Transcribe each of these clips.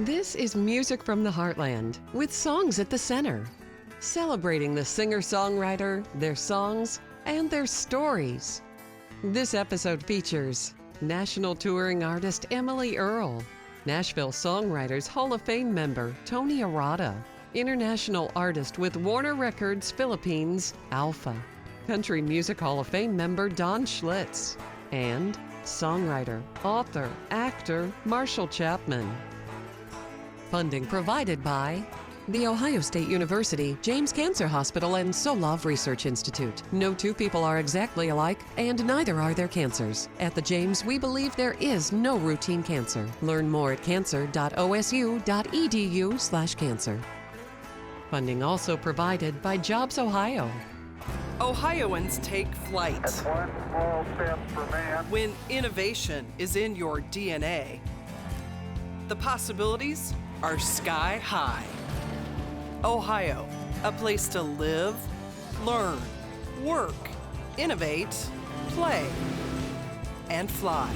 This is music from the heartland with songs at the center, celebrating the singer-songwriter, their songs, and their stories. This episode features national touring artist Emily Earle, Nashville Songwriters Hall of Fame member Tony Arata, international artist with Warner Records Philippines, Alfa, Country Music Hall of Fame member Don Schiltz, and songwriter, author, actor Marshall Chapman. Funding provided by The Ohio State University, James Cancer Hospital, and Solove Research Institute. No two people are exactly alike, and neither are their cancers. At the James, we believe there is no routine cancer. Learn more at cancer.osu.edu/cancer. Funding also provided by Jobs Ohio. Ohioans take flight. That's one small step for man. When innovation is in your DNA, the possibilities are sky high. Ohio, a place to live, learn, work, innovate, play, and fly.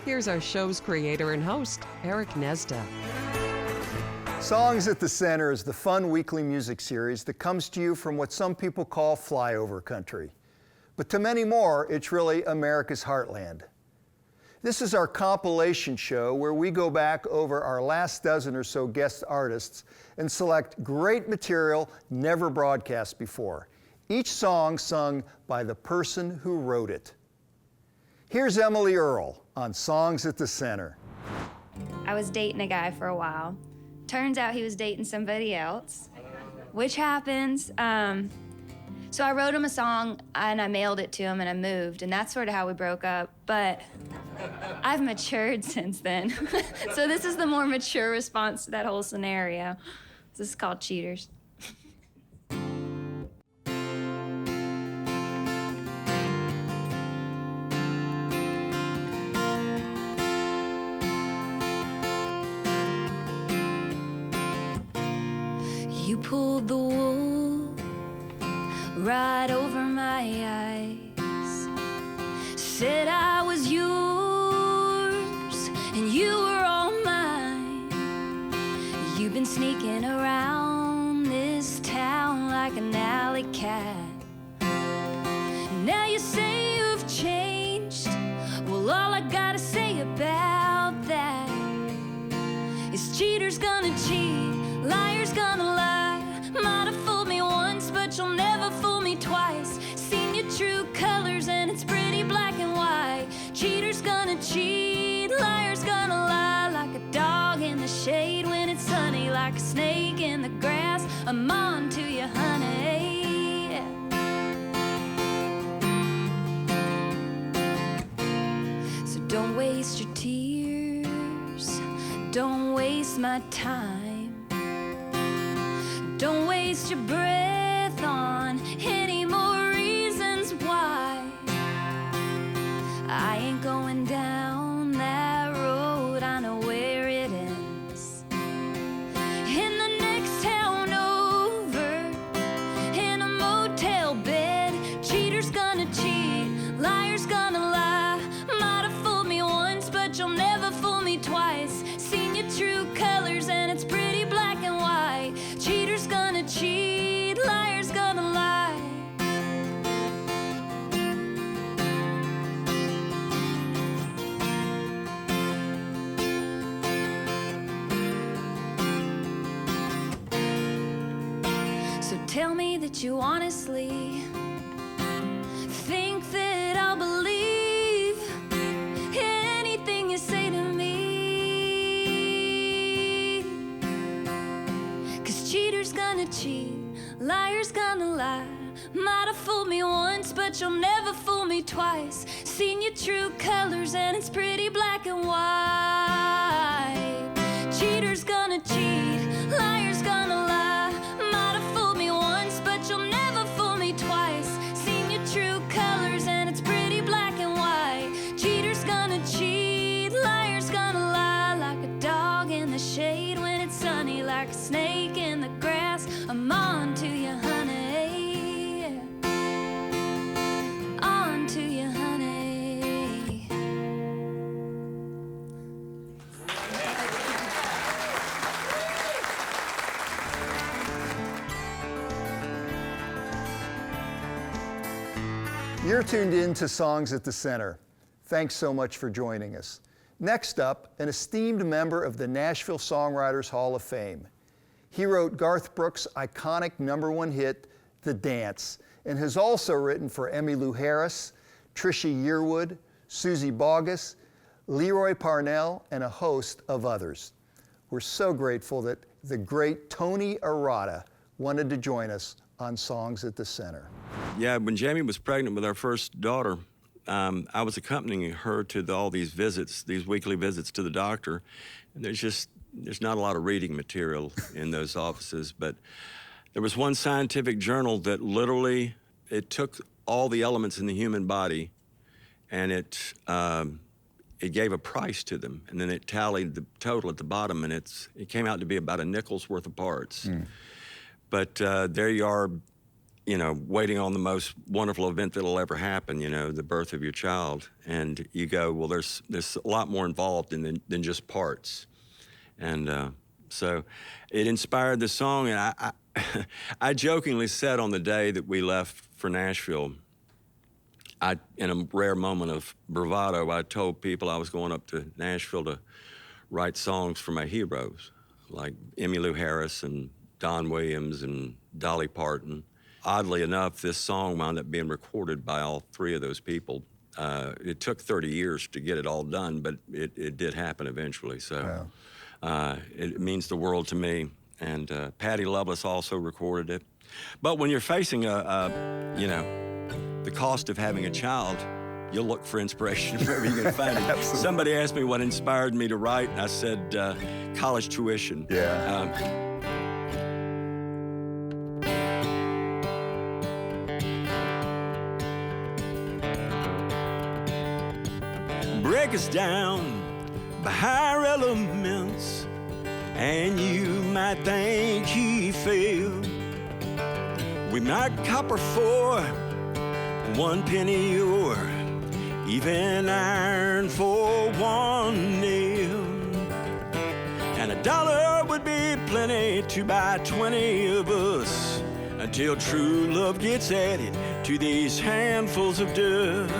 Here's our show's creator and host, Gnezda. Songs at the Center is the fun weekly music series that comes to you from what some people call flyover country. But to many more, it's really America's heartland. This is our compilation show where we go back over our last dozen or so guest artists and select great material never broadcast before. Each song sung by the person who wrote it. Here's Emily Earle on Songs at the Center. I was dating a guy for a while. Turns out he was dating somebody else, which happens. So I wrote him a song and I mailed it to him and I moved, and that's sort of how we broke up. But I've matured since then. So this is the more mature response to that whole scenario. This is called Cheaters. You pulled the wool right over my eyes, said I was yours and you were all mine. You've been sneaking around this town like an alley cat. Now you say you've changed. Well, all I gotta say about that is cheaters gonna cheat, liars gonna lie. Might have fooled me once, but you'll never fool me twice. Seen your true colors and it's pretty black and white. Cheaters gonna cheat, liars gonna lie. Like a dog in the shade when it's sunny, like a snake in the grass. I'm on to you, honey. So don't waste your tears, don't waste my time. Don't waste your breath on any more reasons why. I ain't going down that road, I know where it ends. In the next town over, in a motel bed. Cheaters gonna cheat, liars gonna lie. Might have fooled me once, but you'll never fool me twice. Seen your true colors and it's pretty black and white. Cheaters gonna cheat, liars gonna lie. So tell me that you honestly think that I'll believe anything you say to me. 'Cause cheaters gonna cheat, liars gonna lie. Might have fooled me once, but you'll never fool me twice. Seen your true colors and it's pretty black and white. Cheaters gonna cheat, liars gonna lie. Might have fooled me once, but you'll never fool me twice. Seen your true colors and it's pretty black and white. Cheaters gonna cheat, liars gonna lie. Like a dog in the shade when it's sunny, like a snake in the grass. I'm on to you, honey. You're tuned in to Songs at the Center. Thanks so much for joining us. Next up, an esteemed member of the Nashville Songwriters Hall of Fame. He wrote Garth Brooks' iconic #1 hit, The Dance, and has also written for Emmylou Harris, Trisha Yearwood, Susie Boggess, Leroy Parnell, and a host of others. We're so grateful that the great Tony Arata wanted to join us on Songs at the Center. Yeah, when Jamie was pregnant with our first daughter, I was accompanying her to all these visits, these weekly visits to the doctor, and there's not a lot of reading material in those offices, but there was one scientific journal that literally, it took all the elements in the human body and it gave a price to them, and then it tallied the total at the bottom, and it came out to be about a nickel's worth of parts. But there you are, you know, waiting on the most wonderful event that'll ever happen, you know, the birth of your child. And you go, well, there's a lot more involved than just parts. And so it inspired the song. And I jokingly said on the day that we left for Nashville, in a rare moment of bravado, I told people I was going up to Nashville to write songs for my heroes, like Emmylou Harris and Don Williams and Dolly Parton. Oddly enough, this song wound up being recorded by all three of those people. It took 30 years to get it all done, but it did happen eventually. So it means the world to me. And Patti Loveless also recorded it. But when you're facing you know, the cost of having a child, you'll look for inspiration wherever you can find it. Somebody asked me what inspired me to write, and I said college tuition. Yeah. Break us down by higher elements, and you might think he failed. We might copper for 1 penny or even iron for 1 nail. And $1 would be plenty to buy 20 of us until true love gets added to these handfuls of dust.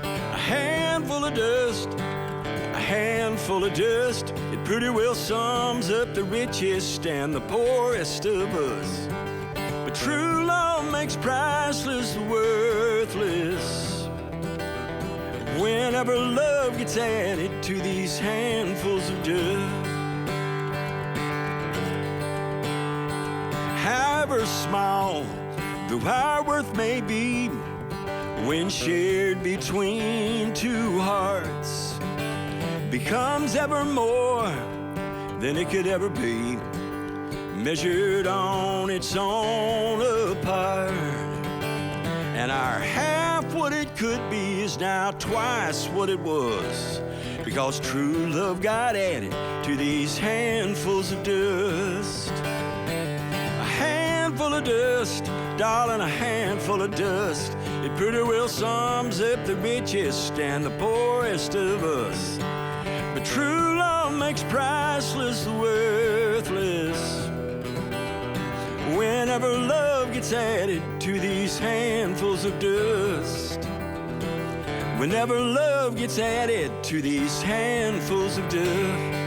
A handful of dust, a handful of dust. It pretty well sums up the richest and the poorest of us. But true love makes priceless the worthless. Whenever love gets added to these handfuls of dust. However small though our worth may be, when shared between two hearts, becomes ever more than it could ever be, measured on its own apart. And our half what it could be is now twice what it was, because true love got added to these handfuls of dust. A handful of dust, darling, a handful of dust. It pretty well sums up the richest and the poorest of us. But true love makes priceless the worthless. Whenever love gets added to these handfuls of dust. Whenever love gets added to these handfuls of dust.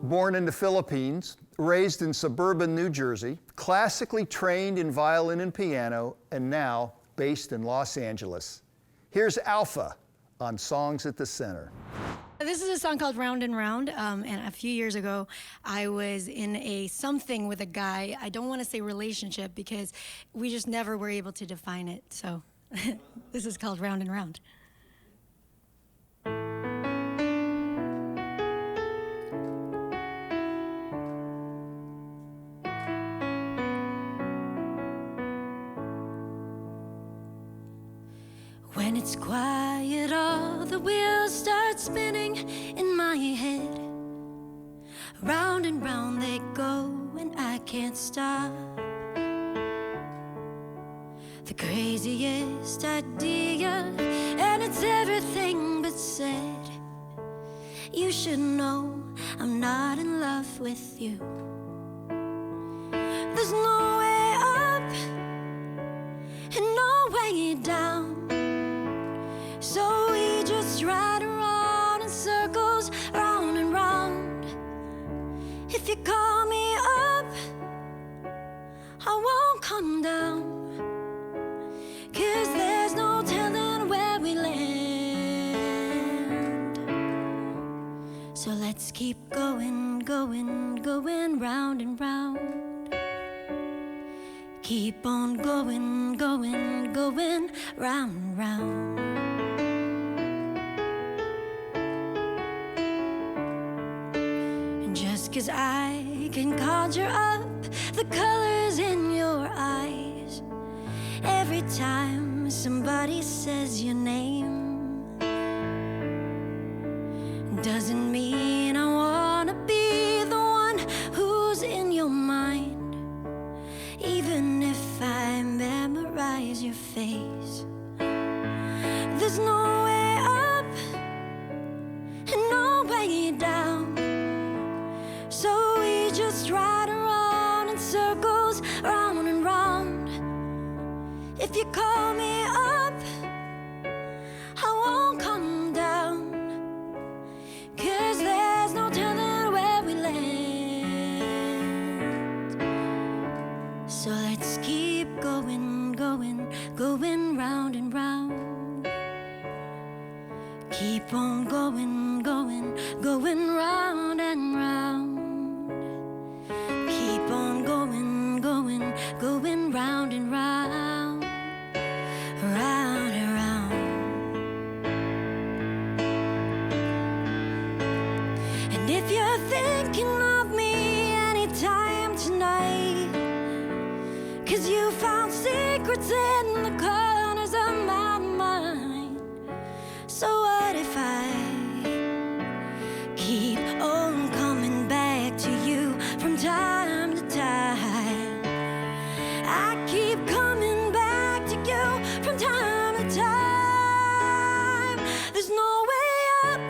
Born in the Philippines, raised in suburban New Jersey, classically trained in violin and piano, and now based in Los Angeles. Here's Alfa on Songs at the Center. This is a song called Round and Round, and a few years ago, I was in a something with a guy. I don't want to say relationship because we just never were able to define it, so this is called Round and Round. When it's quiet, all the wheels start spinning in my head. Round and round they go, and I can't stop. The craziest idea, and it's everything but said. you should know I'm not in love with you. There's no way up and no way down, so we just ride around in circles, round and round. If you call me up, I won't come down, 'cause there's no telling where we land. So let's keep going, going, going round and round. Keep on going, going, going round and round. And just 'cause I can conjure up the colors in your eyes every time somebody says your name, doesn't mean I wanna be the one who's in your mind, even if I memorize your face. There's no way up and no way down, so we just ride around in circles, round and round. If you call me up, I won't come down, 'cause there's no telling where we land. So let's keep going, going, going round and round. Keep on going, going, going round and round. Keep on going, going, going round and round, round and round. And if you're thinking of me anytime tonight, 'cause you found secrets in the corners of my mind, so what if I keep on coming back to you from time to time? I keep coming back to you from time to time. There's no way up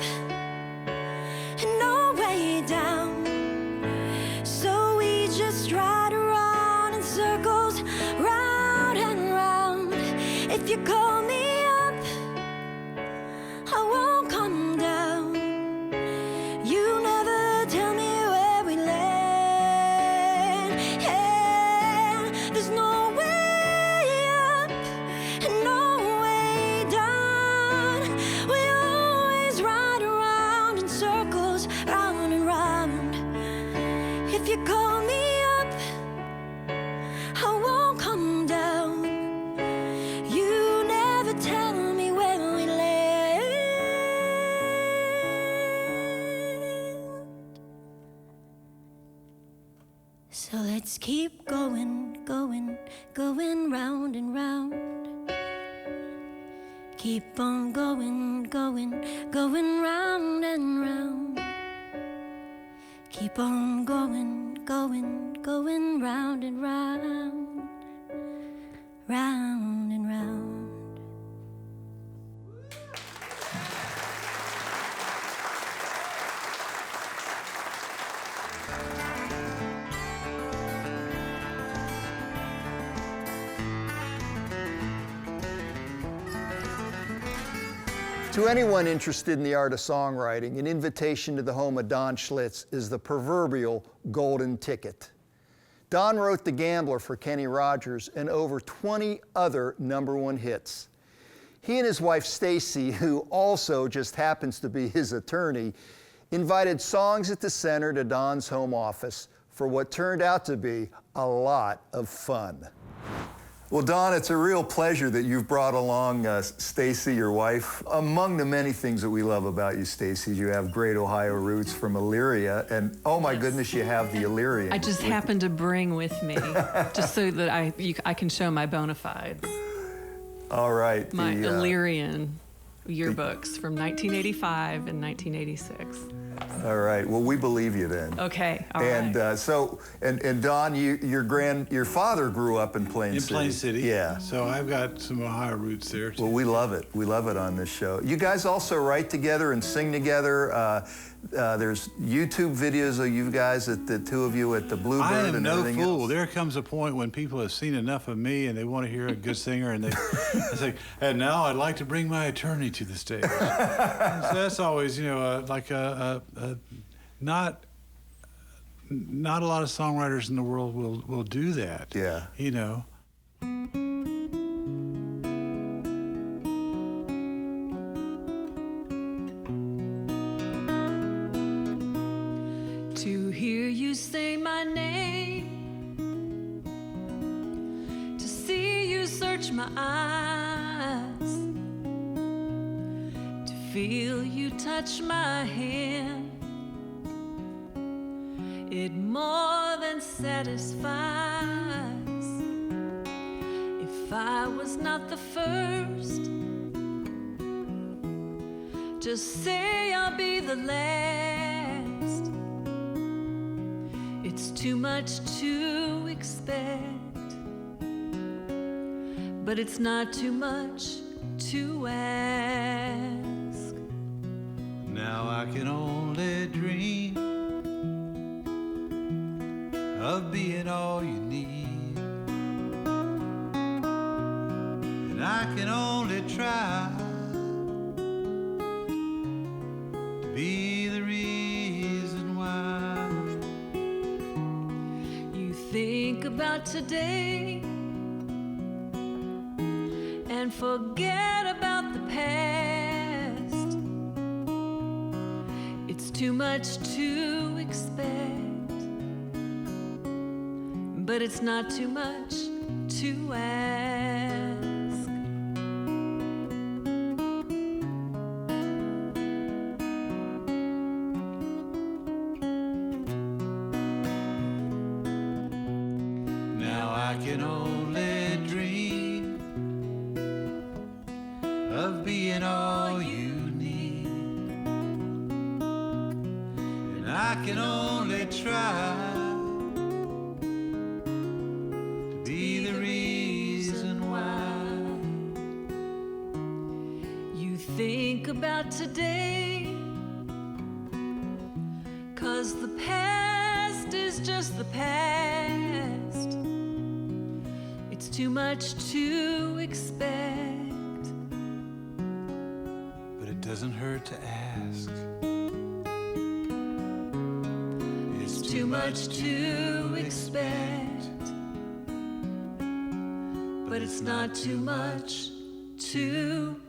and no way down, so we just ride around in circles, round and round. If you call me up, I won't come down. You never tell me where we land. And there's no way up and no way down. We always ride around in circles, round and round. If you call me up, I won't come down. You never tell me where we land. So let's keep going, going, going round and round. Keep on going, going, going round and round. Keep on going, going, going round and round, round and round. To anyone interested in the art of songwriting, an invitation to the home of Don Schiltz is the proverbial golden ticket. Don wrote The Gambler for Kenny Rogers and over 20 other #1 hits. He and his wife Stacy, who also just happens to be his attorney, invited Songs at the Center to Don's home office for what turned out to be a lot of fun. Well, Don, it's a real pleasure that you've brought along Stacy, your wife. Among the many things that we love about you, Stacy, you have great Ohio roots from Elyria, and oh my goodness, you have the Illyrian. I just happened to bring with me, just so that I can show my bona fides. All right. My Illyrian yearbooks from 1985 and 1986. All right. Well, we believe you then. Okay. All right. And Don, your father grew up in Plain City. In Plain City. Yeah. So I've got some Ohio roots there too. Well, we love it. We love it on this show. You guys also write together and sing together. There's YouTube videos of you guys, the two of you at the Bluebird I am and no everything fool. else. There comes a point when people have seen enough of me and they want to hear a good singer, and they say, and now I'd like to bring my attorney to the stage. So that's always, you know, not a lot of songwriters in the world will do that. Yeah. You know. To hear you say my name, to see you search my eyes, to feel you touch my hand, it more than satisfies. If I was not the first, just say I'll be the last. It's too much to expect, but it's not too much to ask. Now I can only dream of being all you need, and I can only try to be the reason why. You think about today and forget about the past. It's too much to expect, but it's not too much to ask. Now I can only dream of being all you need, and I can only try to be the reason why. You think about today, 'cause the past is just the past. It's too much to expect, But it doesn't hurt to ask. it's too much to expect, but it's not too much to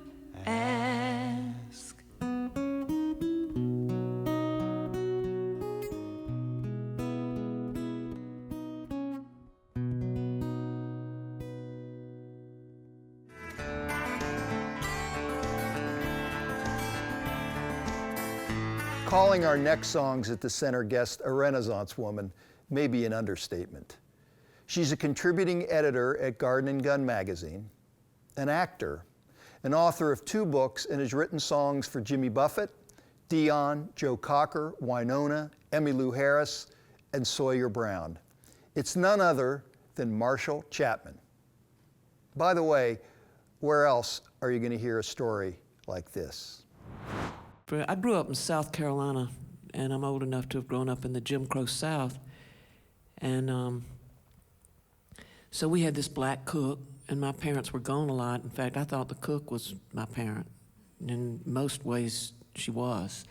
ask. Calling our next songs at the center guest a Renaissance woman may be an understatement. She's a contributing editor at Garden & Gun magazine, an actor, an author of 2 books, and has written songs for Jimmy Buffett, Dion, Joe Cocker, Winona, Emmylou Harris, and Sawyer Brown. It's none other than Marshall Chapman. By the way, where else are you going to hear a story like this? I grew up in South Carolina, and I'm old enough to have grown up in the Jim Crow South. And so we had this black cook, and my parents were gone a lot. In fact, I thought the cook was my parent. In most ways, she was.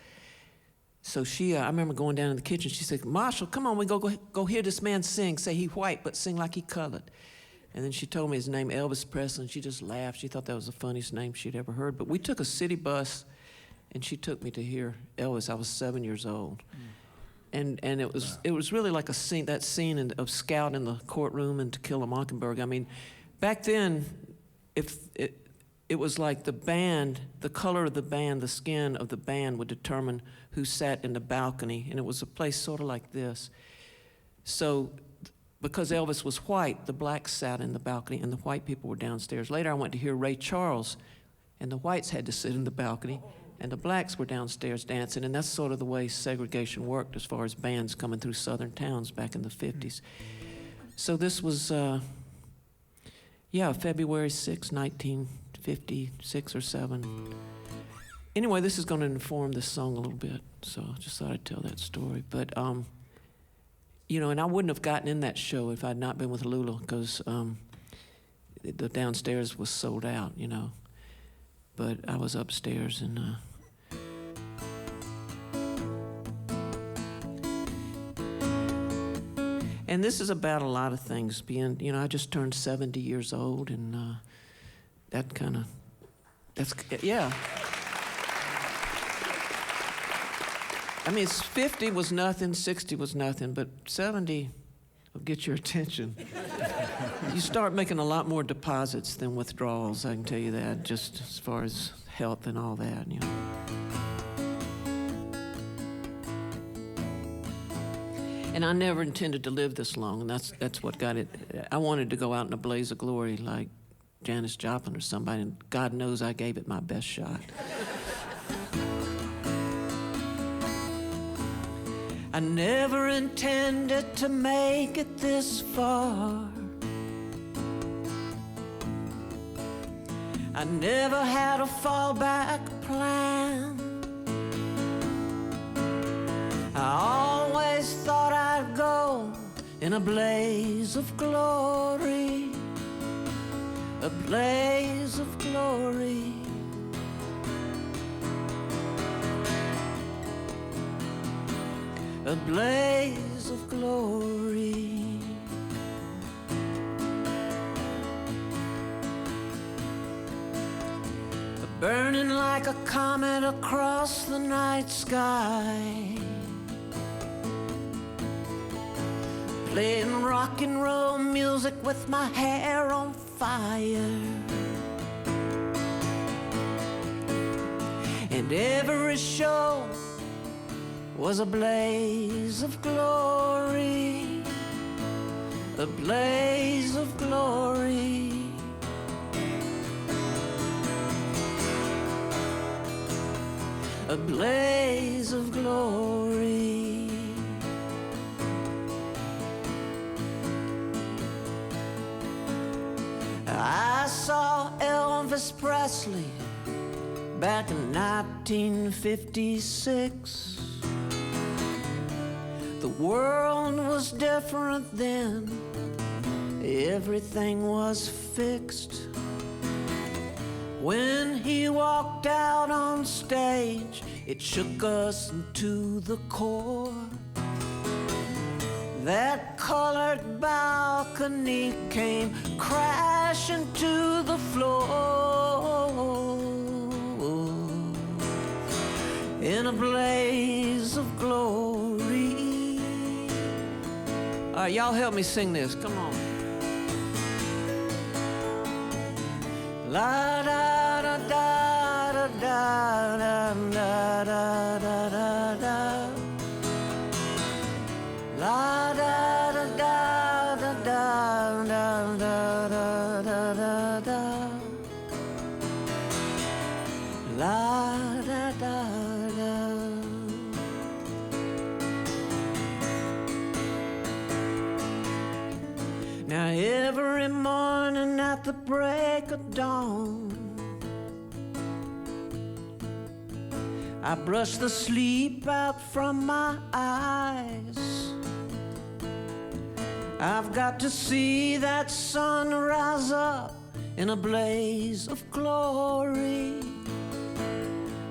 So I remember going down in the kitchen. She said, "Marshall, come on, we go hear this man sing. Say he white, but sing like he colored." And then she told me his name, Elvis Presley, and she just laughed. She thought that was the funniest name she'd ever heard. But we took a city bus, and she took me to hear Elvis. I was 7 years old. And it was really like a scene, that scene of Scout in the courtroom and To Kill a Mockingbird. I mean, back then, if it was like the band, the color of the band, the skin of the band would determine who sat in the balcony, and it was a place sort of like this. So, because Elvis was white, the blacks sat in the balcony, and the white people were downstairs. Later, I went to hear Ray Charles, and the whites had to sit in the balcony, and the blacks were downstairs dancing, and that's sort of the way segregation worked as far as bands coming through southern towns back in the 50s. So this was, February 6, 1956 or 7. anyway, this is going to inform this song a little bit, so I just thought I'd tell that story. But, you know, and I wouldn't have gotten in that show if I'd not been with Lula, because the downstairs was sold out, you know. But I was upstairs, and this is about a lot of things. Being, you know, I just turned 70 years old, and that kind of, that's, yeah. I mean, 50 was nothing, 60 was nothing, but 70 will get your attention. You start making a lot more deposits than withdrawals, I can tell you that, just as far as health and all that, you know. And I never intended to live this long, and that's what got it. I wanted to go out in a blaze of glory like Janis Joplin or somebody, and God knows I gave it my best shot. I never intended to make it this far. I never had a fallback plan. I always thought I'd go in a blaze of glory, a blaze of glory. A blaze of glory. Burning like a comet across the night sky, playing rock and roll music with my hair on fire. And every show was a blaze of glory, a blaze of glory. A blaze of glory. I saw Elvis Presley back in 1956. The world was different then. Everything was fixed. When he walked out on stage, it shook us into the core. That colored balcony came crashing to the floor in a blaze of glory. All right, y'all help me sing this. Come on. La da da da da da da da da da da. La da da da da da da da da da da. La da da da. Now every morning at the break of dawn, I brush the sleep out from my eyes. I've got to see that sun rise up in a blaze of glory,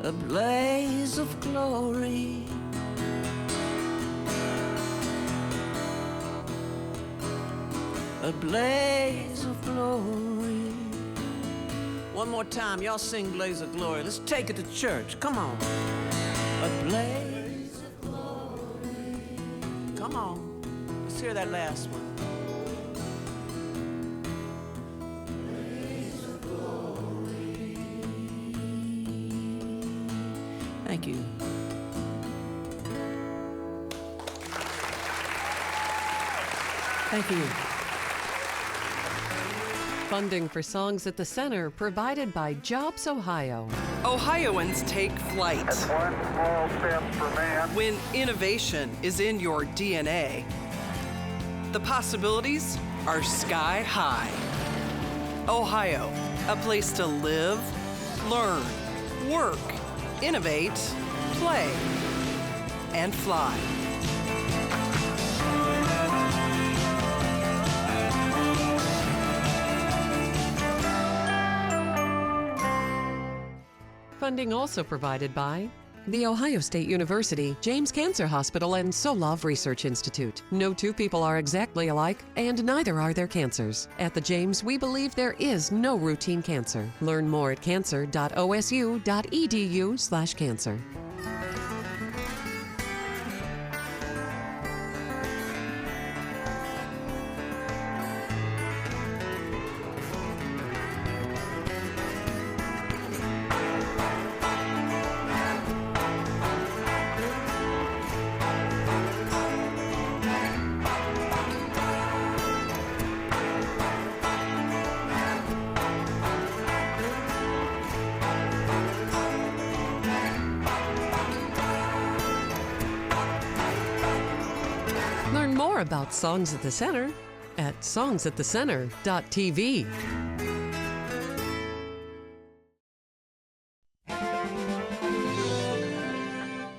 a blaze of glory. A blaze of glory. One more time, y'all sing Blaze of Glory. Let's take it to church. Come on. A blaze of glory. Come on. Let's hear that last one. Blaze of glory. Thank you. Thank you. Funding for Songs at the Center provided by Jobs Ohio. Ohioans take flight. One small step for man. When innovation is in your DNA, the possibilities are sky high. Ohio, a place to live, learn, work, innovate, play, and fly. Funding also provided by The Ohio State University, James Cancer Hospital, and Solove Research Institute. No two people are exactly alike, and neither are their cancers. At the James, we believe there is no routine cancer. Learn more at cancer.osu.edu/cancer. Learn more about Songs at the Center at songsatthecenter.tv.